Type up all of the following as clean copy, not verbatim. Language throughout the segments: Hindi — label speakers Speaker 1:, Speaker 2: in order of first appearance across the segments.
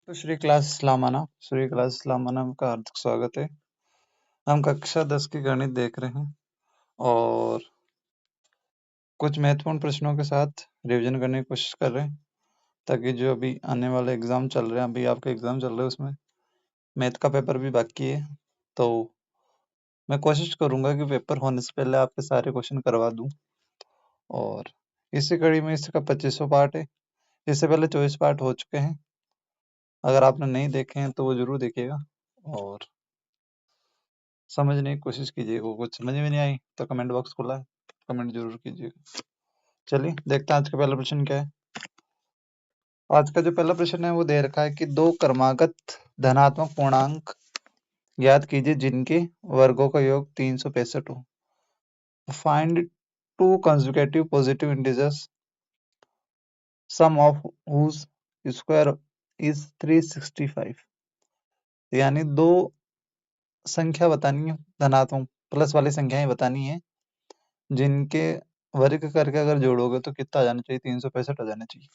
Speaker 1: तो श्री क्लास इस्लामाना का हार्दिक स्वागत है। हम कक्षा 10 की गणित देख रहे हैं और कुछ महत्वपूर्ण प्रश्नों के साथ रिवीजन करने की कोशिश कर रहे हैं ताकि जो अभी आने वाले एग्जाम चल रहे हैं, अभी आपके एग्जाम चल रहे हैं, उसमें मैथ का पेपर भी बाकी है। तो मैं कोशिश करूंगा कि पेपर होने से पहले आपके सारे क्वेश्चन करवा दूं। और इसी कड़ी में इसका 25वां पार्ट है। इससे पहले 24 पार्ट हो चुके हैं। अगर आपने नहीं देखे हैं तो वो जरूर देखिएगा और समझने की कोशिश कीजिएगा। कुछ समझ में नहीं आई तो कमेंट बॉक्स खुला है, कमेंट जरूर कीजिएगा। चलिए देखते हैं आज का पहला प्रश्न क्या है। आज का जो पहला प्रश्न है वो दे रखा है कि दो क्रमागत धनात्मक पूर्णांक ज्ञात कीजिए जिनके वर्गों का योग 365 हो। Find two consecutive positive integers sum of whose square is 365। यानी दो संख्या बतानी है, धनात्मक प्लस वाली संख्याएं बतानी है जिनके वर्ग करके अगर जोड़ोगे तो कितना आ जाना चाहिए, 365 आ जाना चाहिए।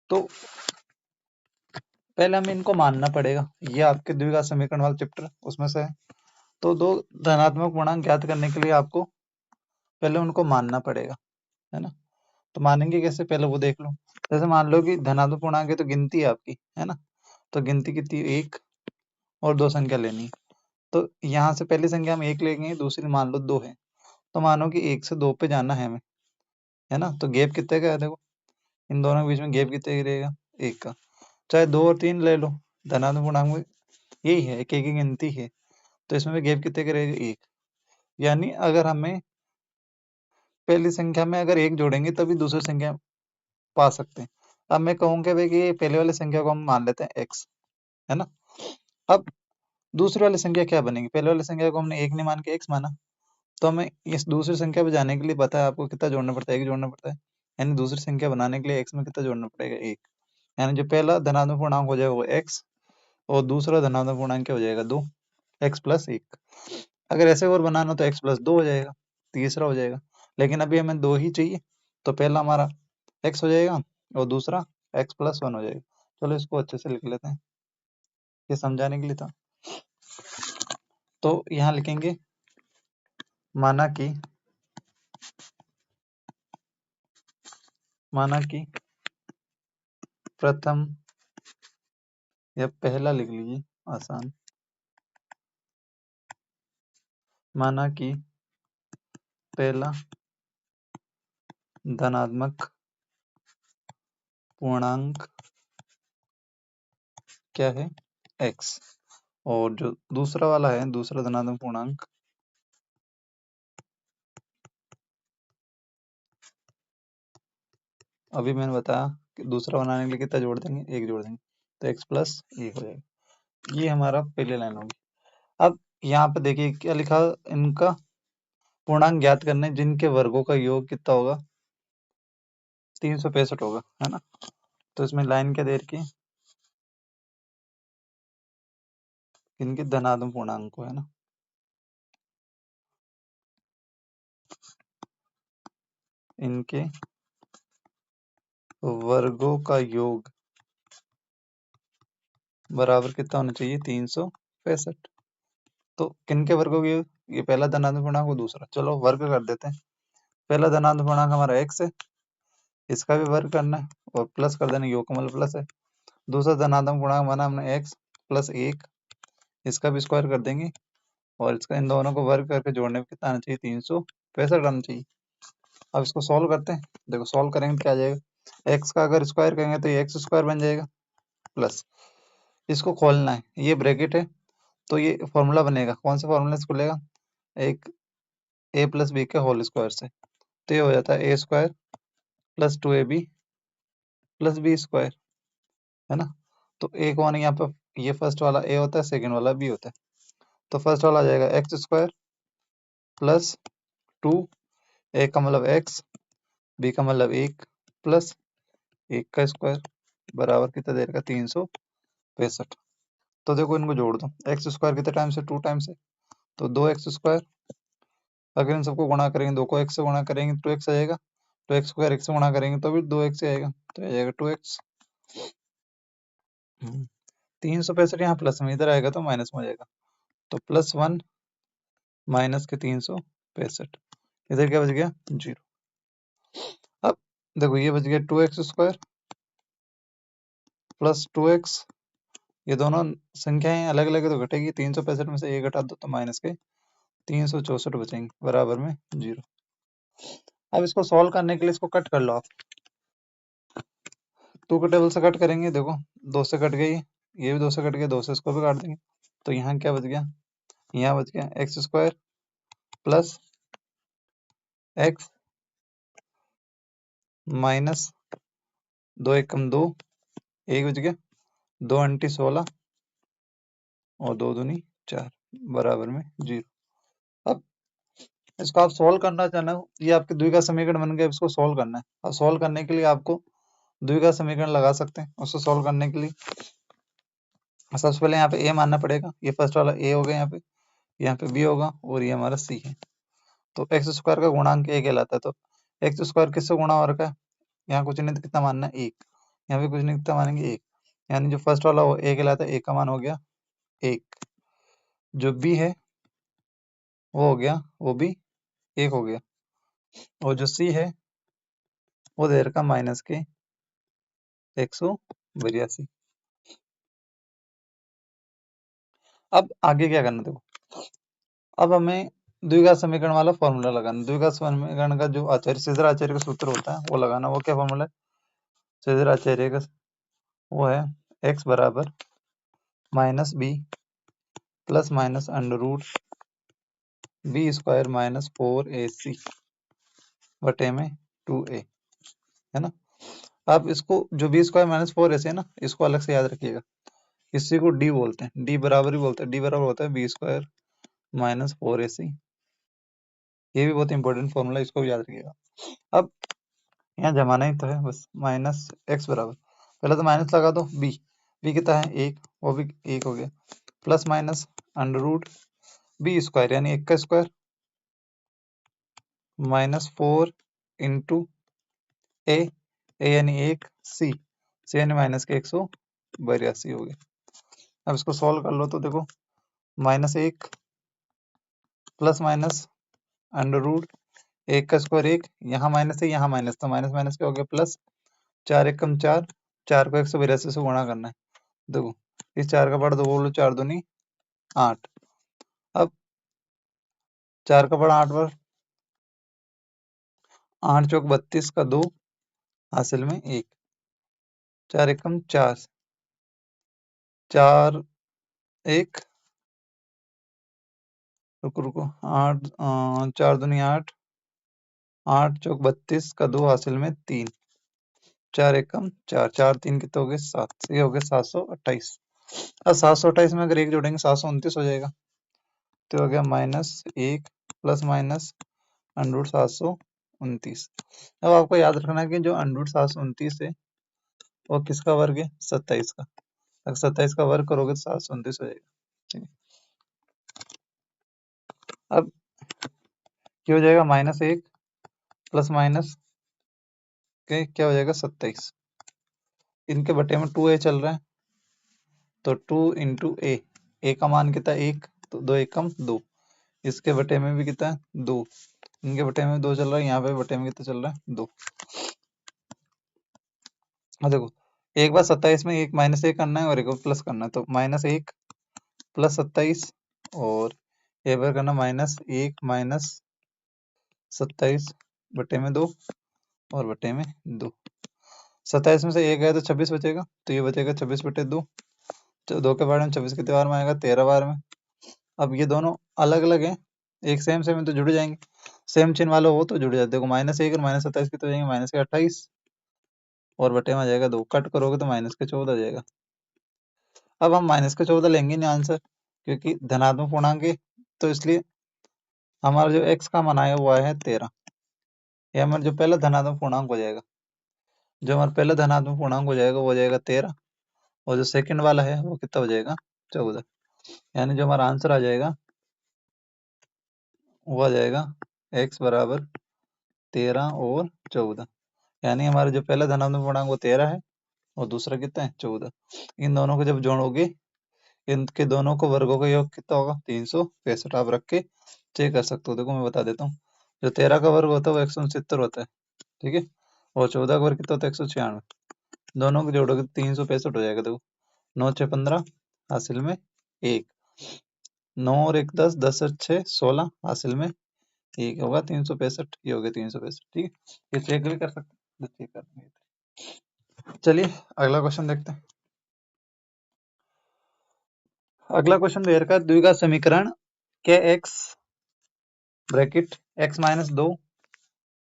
Speaker 1: तो पहले हमें इनको मानना पड़ेगा। ये आपके द्विघात समीकरण वाला चैप्टर उसमें से है। तो दो धनात्मक पूर्णांक ज्ञात करने के लिए आपको पहले उनको मानना पड़ेगा, है ना। तो मानेंगे कैसे, पहले वो देख लो। जैसे मान लो कि धनात्मक पूर्णांक है तो गिनती है आपकी, है ना। तो गिनती कितनी, एक और दो संख्या लेनी है। तो यहाँ से पहली संख्या हम एक लेंगे, दूसरी मान लो 2 है। तो मानो कि 1 से 2 पे जाना है हमें, है ना। तो गैप कितने का है, देखो इन दोनों के बीच में गैप कितने का रहेगा, 1 का। चाहे 2 और 3 ले लो, धनात्मक पूर्णांक में यही है, एक एक की गिनती है। तो इसमें भी गैप कितने का रहेगा, 1। यानी अगर हमें पहली संख्या में अगर 1 जोड़ेंगे तभी दूसरी संख्या पा सकते हैं। अब मैं कहूँगा भाई कि ये पहले वाली संख्या को हम मान लेते हैं x, है ना। अब दूसरी वाली संख्या क्या बनेगी, पहले वाली संख्या को हमने 1 नहीं मान के x माना। तो हमें इस दूसरी संख्या पे जाने के लिए पता है आपको कितना जोड़ना पड़ता है, 1 जोड़ना पड़ता है। यानी दूसरी संख्या बनाने के लिए x में कितना जोड़ना पड़ेगा, 1। यानी जो पहला धनात्मक पूर्णांक हो जाएगा वो x और दूसरा धनात्मक पूर्णांक क्या हो जाएगा, 2, x प्लस 1। अगर ऐसे और बनाना तो x प्लस 2 हो जाएगा, तीसरा हो जाएगा। लेकिन अभी हमें 2 ही चाहिए, तो पहला हमारा x हो जाएगा और दूसरा x प्लस 1 हो जाएगा। चलो इसको अच्छे से लिख लेते हैं, ये समझाने के लिए था। तो यहाँ लिखेंगे माना कि प्रथम या पहला लिख लीजिए आसान। माना कि पहला धनात्मक पूर्णांक क्या है, x। और जो दूसरा वाला है, दूसरा धनात्मक पूर्णांक, अभी मैंने बताया कि दूसरा बनाने के लिए कितना जोड़ देंगे, 1 जोड़ देंगे, तो x प्लस 1 हो जाएगा। ये हमारा पहली लाइन होगी। अब यहाँ पे देखिए क्या लिखा, इनका पूर्णांक ज्ञात करने जिनके वर्गों का योग कितना होगा, 365 होगा, है ना। तो इसमें लाइन क्या दे रखी है, इनके धनात्मक पूर्णांक को, है ना। इनके वर्गों का योग बराबर कितना होना चाहिए, 365। तो किनके वर्गों के योग, ये पहला धनात्मक पूर्णांक और दूसरा। चलो वर्ग कर देते हैं। पहला धनात्मक पूर्णांक हमारा x है, इसका भी वर्ग करना है और प्लस कर देना, योग का मतलब प्लस है। दूसरा धनात्मक पूर्णांक माना हमने x प्लस 1, इसका भी स्क्वायर कर देंगे और इसका इन दोनों को वर्ग करके जोड़ने में कितना आना चाहिए, 365 आना चाहिए। अब इसको सॉल्व करते हैं। देखो सॉल्व करेंगे तो क्या आ जाएगा, x का अगर स्क्वायर करेंगे तो ये x स्क्वायर बन जाएगा, प्लस इसको खोलना है, ये ब्रैकेट है तो ये फॉर्मूला बनेगा। कौन सा फॉर्मूला से खुलेगा, एक a प्लस बी के होल स्क्वायर से। तो ये हो जाता है a square plus 2ab plus b square, है ना। तो एक वन यहाँ पर, ये फर्स्ट वाला a होता है, सेकंड वाला b होता है। तो फर्स्ट वाला आ जाएगा एक्स स्क्वायर प्लस 2, a का मतलब x, b का मतलब 1 प्लस 1 का स्क्वायर बराबर कितना दे रखा, 365। तो देखो इनको जोड़ दो, एक्स स्क्वायर कितने टाइम से, 2 टाइम से, तो 2x स्क्वायर। अगर इन सबको गुणा करेंगे, 2 को x से गुणा करेंगे 2x आ जाएगा, तो x स्क्वायर x से गुणा करेंगे तो भी 2x आएगा, तो आ जाएगा 2x। 365 यहाँ प्लस में, इधर आएगा तो माइनस में हो जाएगा, तो +1 माइनस के 365, इधर क्या बच गया 0। अब देखो ये बच गया 2x² प्लस 2x, ये दोनों संख्याएं अलग अलग है तो घटेगी, 365 में से 1 घटा दो तो माइनस के 364 बचेंगे, बराबर में 0। अब इसको सॉल्व करने के लिए इसको कट कर लो आप, 2 को टेबल से कट करेंगे, देखो 2 से कट गई, ये भी 2 से कट गया, 2 से इसको भी काट देंगे, तो यहाँ क्या बच गया, यहाँ बच गया x² प्लस x माइनस 2 एकम 2, 1 बच गया, 2 अंटी 16 और 2 दूनी 4, बराबर में 0। अब इसको आप सॉल्व करना चाहना हो, ये आपके द्विघात समीकरण बन गया, इसको सॉल्व करना है, और सॉल्व करने के लिए आपको द्विघात समीकरण लगा सकते हैं। उसको सॉल्व करने के लिए सबसे पहले यहाँ पे a मानना पड़ेगा, ये फर्स्ट वाला a हो गया, यहाँ पे b होगा और ये हमारा c है। तो x² का गुणांक a कहलाता है, तो x² किससे गुणा हो रखा है, यहाँ कुछ नहीं तो कितना मानना है 1, यहाँ पे कुछ नहीं कितना मानेंगे 1, यानी जो फर्स्ट वाला वो a कहलाता है, a का मान हो गया 1, जो b है वो हो गया, वो भी 1 हो गया, और जो c है वो दे रखा माइनस के 182। अब आगे क्या करना, देखो अब हमें द्विघात समीकरण वाला फॉर्मूला लगाना, द्विघात समीकरण का जो आचार्य सीधर आचार्य का सूत्र होता है वो लगाना। वो क्या फॉर्मूला है सीधर आचार्य का, वो है x बराबर minus b plus minus under root b² minus 4ac बटे में 2a, है ना। अब इसको जो b² माइनस 4ac है ना, इसको अलग से याद रखिएगा, इसी को d बोलते हैं, d बराबर ही बोलते हैं, d बराबर होता है b² माइनस 4ac। ये भी बहुत इंपॉर्टेंट फॉर्मूला, इसको भी याद रखिएगा। अब यहाँ जमाना ही तो है बस, माइनस x बराबर, पहले तो माइनस लगा दो, b कितना है 1, वो भी 1 हो गया, plus minus under root b² यानी 1 का स्क्वायर माइनस 4 इंटू ए यानी 1, c यानी माइनस के 182 हो गया। अब इसको सॉल्व कर लो तो देखो -1 प्लस माइनस अंडर रूट 1 का स्क्वायर 1, यहाँ माइनस है यहाँ माइनस, तो माइनस माइनस क्या हो गया प्लस, 4 एकम 4, 4 को 182 से गुणा करना है, देखो इस 4 का पढ़ दो, बोलो 4 दूनी 8, अब 4 का पढ़ 8 बार, 8 चौक 32 का 2 हासिल में 1, 4 एकम 4, 4 1 रुको रुको 8 4 दूनी 8, 8 चौक 32 का 2 हासिल में 3, 4 एकम 4, 4 3 कितने हो गए 7, ये हो गए 728। अब 728 में अगर 1 जोड़ेंगे 729 हो जाएगा, तो हो गया -1 प्लस माइनस अंडर रूट 729। अब आपको याद रखना है कि जो अंडर रूट 729 है वो किसका वर्ग है, 27 का, अगर 27 का वर्ग करोगे तो 729 हो जाएगा, ठीक है। अब क्या हो जाएगा, -1 प्लस माइनस के क्या हो जाएगा 27, इनके बटे में 2a चल रहा है, तो 2 इंटू ए का मान कितना 1, तो 2 एकम 2, इसके बटे में भी कितना है 2, इनके बटे में 2 चल रहा है, यहाँ पे बटे में कितना चल रहा है 2। देखो एक बार 27 में एक -1 करना है और एक प्लस करना है, तो -1 प्लस 27 और एक बार करना -1 माइनस 27 बटे में 2 और बटे में 2, 27 में से 1 गया तो 26 बचेगा, तो ये बचेगा 26 बटे 2, तो 2 के बारे में 26 कितने बार में आएगा 13 बार में। अब ये दोनों अलग अलग हैं, एक सेम सेम है तो जुड़ जाएंगे, सेम चिन्ह वाला हो तो जुड़ जाते, देखो -1 और -27 कितने हो जाएंगे, -28 और बटे में आ जाएगा 2, कट करोगे तो -14 आ जाएगा। अब हम -14 लेंगे नहीं आंसर, क्योंकि धनात्मक पूर्णांक है, तो इसलिए हमारा जो x का मान आया वो आया है 13, ये हमारा जो पहला धनात्मक पूर्णांक हो जाएगा, जो हमारा पहला धनात्मक पूर्णांक हो जाएगा वो हो जाएगा 13, और जो सेकंड वाला है वो कितना हो जाएगा 14, यानी जो हमारा आंसर आ जाएगा वो आ जाएगा x बराबर 13 और 14, यानी हमारा जो पहला धनात्मक पूर्णांक वो 13 है और दूसरा कितना है 14। इन दोनों को जब जोड़ोगे, इनके दोनों को वर्गों का योग कितना होगा 365। आप रख के चेक कर सकते हो। देखो मैं बता देता हूँ, जो 13 का वर्ग होता है वो 169 होता है, ठीक है, और 14 का वर्ग कितना होता है 196। दोनों को जोड़ोगे 365 हो जाएगा। देखो 9 6 15 हासिल में 1, 9 और 1 10, 10 और 6 16 हासिल में 1 होगा 365। ये हो गया 365, ठीक है। ये चेक भी कर सकते हैं, चेक कर लेंगे। चलिए अगला क्वेश्चन देखते हैं। अगला क्वेश्चन दे रखा है द्विघात समीकरण के x bracket x minus 2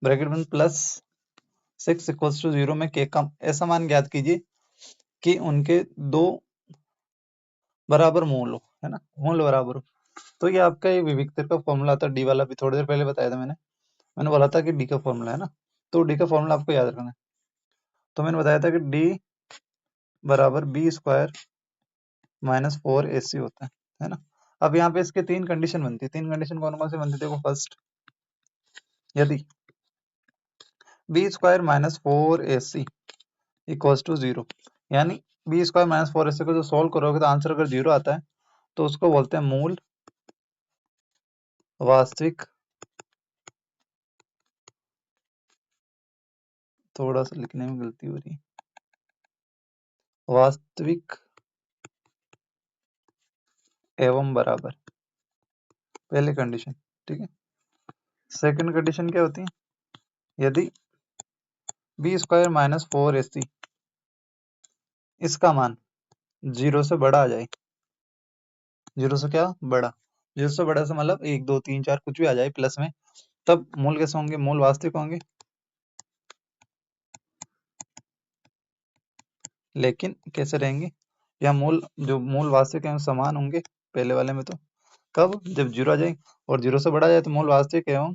Speaker 1: bracket में प्लस 6 इक्वल्स टू 0 में के का ऐसा मान ज्ञात कीजिए कि उनके दो बराबर मूल हो, है ना, मूल बराबर हो। तो ये आपका ये विविक्तर का फॉर्मूला था, डी वाला भी थोड़ी देर पहले बताया था मैंने बोला था कि डी का फॉर्मूला है ना, तो डी का फॉर्मूला आपको याद रखना है। तो मैंने बताया था कि डी बराबर बी स्क्वायर माइनस 4ac होता है ना। अब यहाँ पे इसके तीन कंडीशन बनती है। तीन कंडीशन कौन कौन सी बनती है देखो। फर्स्ट, यदि b square minus 4ac equals to 0, यानी बी स्क्वायर माइनस 4ac को जो सोल्व करोगे तो आंसर अगर 0 आता है तो उसको बोलते हैं मूल वास्तविक, थोड़ा सा लिखने में गलती हो रही है, वास्तविक एवं बराबर, पहली कंडीशन, ठीक है। सेकंड कंडीशन क्या होती है, यदि बी स्क्वायर माइनस 4ac इसका मान 0 से बड़ा आ जाए, 0 से क्या बड़ा, 0 से बड़ा से मतलब 1 2 3 4 कुछ भी आ जाए प्लस में, तब मूल कैसे होंगे, मूल वास्तविक होंगे, लेकिन कैसे रहेंगे, या मूल जो मूल वास्तविक हैं समान होंगे पहले वाले में। तो कब, जब 0 आ जाए और 0 से बड़ा जाए तो मूल वास्तविक एवं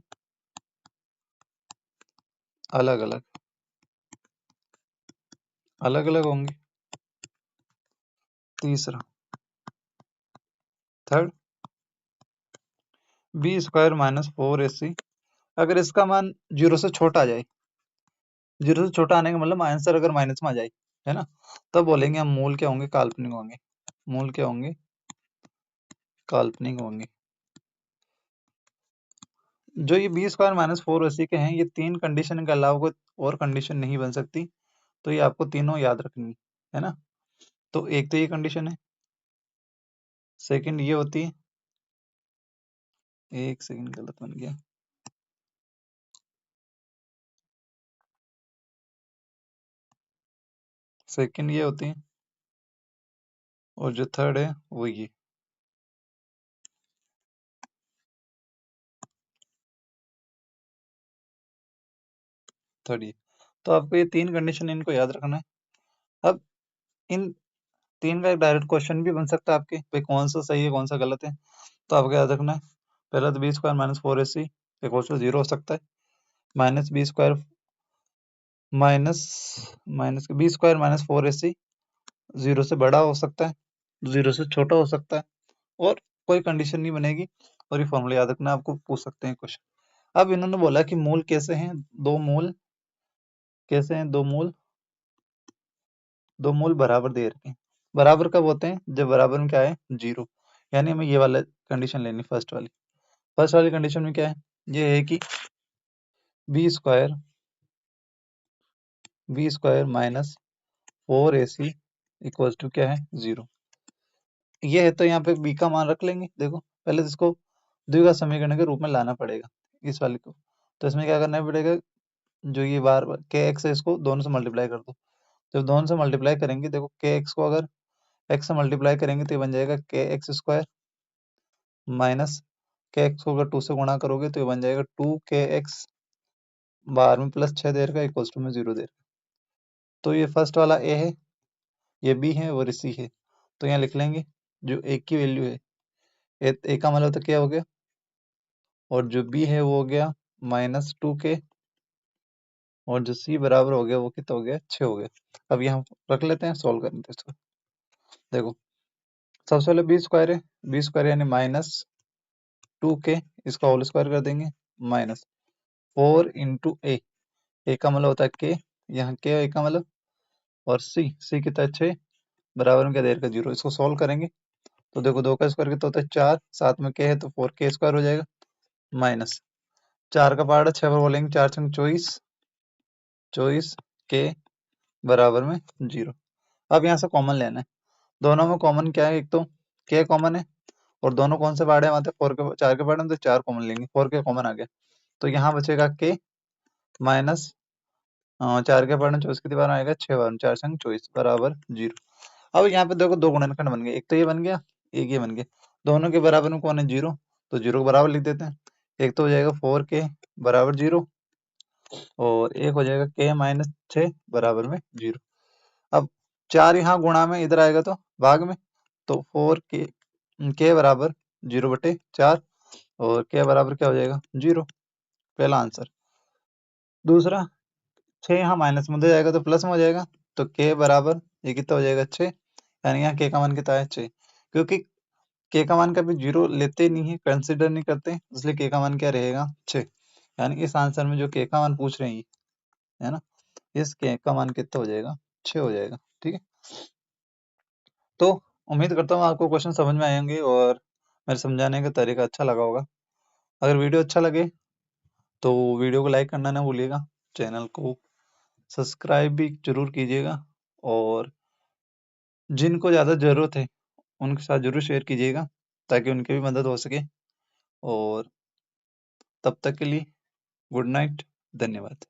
Speaker 1: अलग अलग, अलग अलग होंगे। तीसरा, third, B square minus 4ac अगर इसका मान 0 से छोटा आ जाए, 0 से छोटा आने का मतलब आंसर अगर माइनस में आ जाए, है ना, तब बोलेंगे हम मूल क्या होंगे, काल्पनिक होंगे। मूल क्या होंगे, काल्पनिक होंगे। जो ये बी स्क्वायर माइनस 4ac के हैं, ये तीन कंडीशन के अलावा कोई और कंडीशन नहीं बन सकती, तो ये आपको तीनों याद रखनी है ना। तो एक तो ये कंडीशन है, सेकंड ये होती है, एक सेकंड गलत बन गया, सेकंड ये होती है, और जो थर्ड है वो ये। थर्ड ये, तो आपको ये तीन कंडीशन इनको याद रखना है। अब इन तीन का एक डायरेक्ट क्वेश्चन भी बन सकता है आपके, भाई कौन सा सही है कौन सा गलत है। तो आपको याद रखना है, पहला तो b square minus 4ac equal to 0 हो सकता है, minus b square minus minus b square minus 4ac 0 से बड़ा हो सकता है, 0 से छोटा हो सकता है, और कोई कंडीशन नहीं बनेगी। और ये फॉर्मूला याद रखना, आपको पूछ सकते हैं क्वेश्चन। अब इन्होंने बोला कि मूल कैसे हैं, दो मूल कैसे हैं, दो मूल बराबर दे रखे हैं। बराबर कब होते हैं, जब बराबर में क्या है 0, यानी हमें ये वाला कंडीशन लेनी, फर्स्ट वाली कंडीशन में क्या है, ये है कि b square minus 4ac equals to क्या है 0। ये है, तो यहाँ पे बी का मान रख लेंगे। देखो पहले तो इसको द्विघात समीकरण के रूप में लाना पड़ेगा इस वाले को। तो इसमें क्या करना पड़ेगा, जो ये बार के एक्स है इसको दोनों से मल्टीप्लाई कर दो। जब दोनों से मल्टीप्लाई करेंगे, देखो के एक्स को अगर एक्स से मल्टीप्लाई करेंगे तो ये बन जाएगा के एक्स स्क्वायर माइनस के एक्स को अगर 2 से गुणा करोगे तो ये बन जाएगा 2 के एक्स, बार में प्लस 6 दे रखा है इक्वल्स टू में 0 दे रखा है। तो ये फर्स्ट वाला ए है, ये बी है और सी है। तो यहाँ लिख लेंगे जो ए की वैल्यू है, ए का मतलब तो क्या हो गया, और जो बी है वो हो गया -2k, और जो सी बराबर हो गया वो कितना हो गया 6 हो गया। अब यहाँ रख लेते हैं, सॉल्व करते हैं इसको। देखो सबसे पहले बी स्क्वायर है, बी स्क्वायर यानी -2k, इसका होल स्क्वायर कर देंगे, माइनस 4 इंटू ए का मतलब होता है के, यहाँ के ए का मतलब और सी कितना है 6 बराबर में क्या दे रखा 0। इसको सॉल्व करेंगे तो देखो 2 का स्क्वायर कितना होता है 4, साथ में k है तो 4k स्क्वायर हो जाएगा, माइनस 4 का पार्ट है 6 पर बोलेंगे 4 छंग 24 k बराबर में 0। अब यहाँ से कॉमन लेना है, दोनों में कॉमन क्या है, एक तो k कॉमन है और दोनों कौन से पार्ट है, मतलब 4 के पार्ट है तो 4 कॉमन लेंगे, 4k कॉमन आ गया तो यहाँ बचेगा k माइनस 4 के पार्ट में 24 की दीवार आएगा 6 बार 4 संग 24 बराबर 0। अब यहाँ पे देखो दो गुणनखंड बन गए, एक तो ये बन गया एक ये बन गया, दोनों के बराबर में कौन है 0 तो 0 को बराबर लिख देते हैं। एक तो हो जाएगा 4k बराबर 0 और एक हो जाएगा k माइनस 6 बराबर में 0। अब 4 यहाँ गुणा में इधर आएगा तो भाग में, तो 4k बराबर 0/4 और k बराबर क्या हो जाएगा 0, पहला आंसर। दूसरा 6 यहाँ माइनस में उधर जाएगा तो प्लस में हो जाएगा, तो k बराबर ये कितना हो जाएगा 6, यानी यहाँ k का मान कितना है 6, क्योंकि k का मान कभी 0 लेते नहीं है, कंसिडर नहीं करते, इसलिए k का मान क्या रहेगा 6, यानी इस आंसर में जो k का मान पूछ रहे हैं है ना, इस k का मान कितना हो जाएगा 6 हो जाएगा। ठीक है, तो उम्मीद करता हूँ आपको क्वेश्चन समझ में आएंगे और मेरे समझाने का तरीका अच्छा लगा होगा। अगर वीडियो अच्छा लगे तो वीडियो को लाइक करना ना भूलिएगा, चैनल को सब्सक्राइब भी जरूर कीजिएगा और जिनको ज़्यादा ज़रूरत है उनके साथ ज़रूर शेयर कीजिएगा ताकि उनकी भी मदद हो सके। और तब तक के लिए गुड नाइट, धन्यवाद।